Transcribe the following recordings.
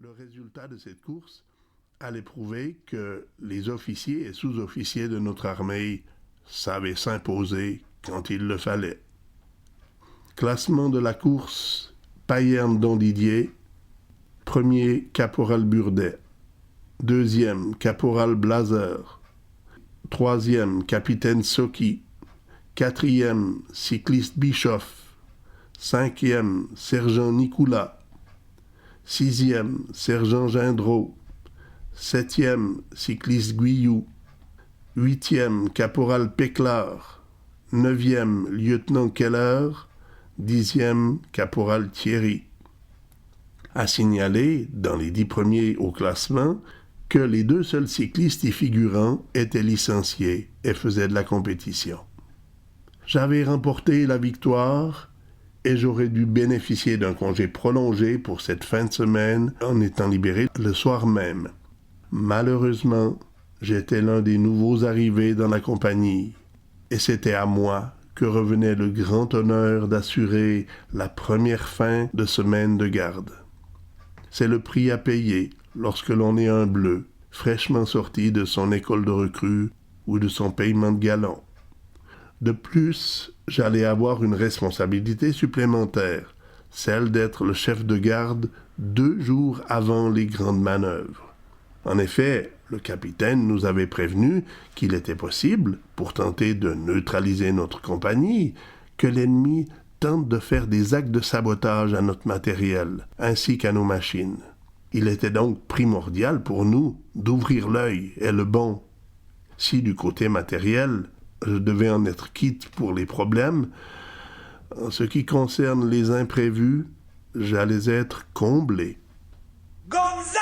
Le résultat de cette course allait prouver que les officiers et sous-officiers de notre armée savaient s'imposer quand il le fallait. Classement de la course: Payerne Don Didier, premier Caporal Burdet, deuxième Caporal Blazer, troisième Capitaine Soki, quatrième Cycliste Bischoff, cinquième Sergent Nicolas, sixième Sergent Gendreau, septième Cycliste Guillou, huitième Caporal Péclard, neuvième Lieutenant Keller, dixième Caporal Thierry. À signaler, dans les 10 premiers au classement, que les 2 seuls cyclistes y figurant étaient licenciés et faisaient de la compétition. J'avais remporté la victoire et j'aurais dû bénéficier d'un congé prolongé pour cette fin de semaine en étant libéré le soir même. Malheureusement, j'étais l'un des nouveaux arrivés dans la compagnie et c'était à moi que revenait le grand honneur d'assurer la première fin de semaine de garde. C'est le prix à payer lorsque l'on est un bleu, fraîchement sorti de son école de recrues ou de son paiement de galon. De plus, j'allais avoir une responsabilité supplémentaire, celle d'être le chef de garde 2 jours avant les grandes manœuvres. En effet, le capitaine nous avait prévenu qu'il était possible, pour tenter de neutraliser notre compagnie, que l'ennemi tente de faire des actes de sabotage à notre matériel, ainsi qu'à nos machines. Il était donc primordial pour nous d'ouvrir l'œil et le bon. Si du côté matériel, je devais en être quitte pour les problèmes, en ce qui concerne les imprévus, j'allais être comblé. González!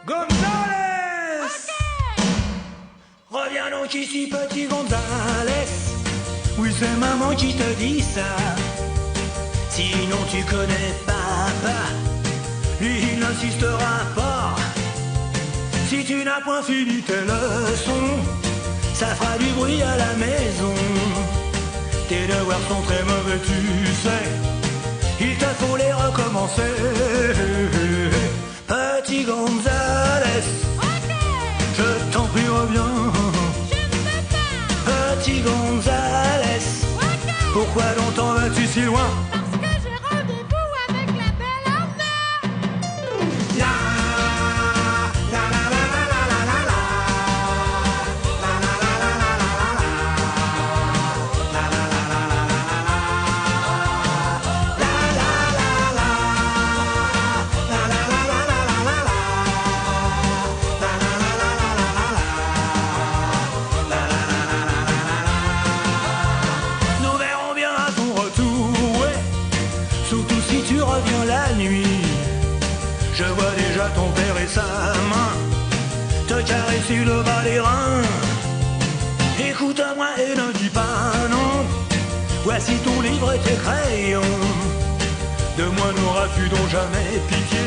González! Okay. Reviens donc ici, petit González. Oui, c'est maman qui te dit ça. Sinon tu connais papa, lui il n'insistera pas. Si tu n'as point fini tes leçons, ça fera du bruit à la maison. Tes devoirs sont très mauvais, tu sais, il te faut les recommencer. Petit González, Okay. je t'en prie reviens. Je ne peux pas. Petit González, Okay. pourquoi longtemps vas-tu si loin? Parce que j'ai rendez-vous avec la belle Anna. La la la la la la la la la. La la la la la la la la. La la la la la la la la. La la la la. La la la la la la la la. La la la la la la la la. La la la la la la la la. Nous verrons bien à ton retour, ouais. Surtout si tu reviens la nuit. Je vois déjà ton père et sa main te caresser le bas des reins. Écoute-moi et ne dis pas non. Voici ton livre et tes crayons. De moi n'auras-tu donc jamais pitié.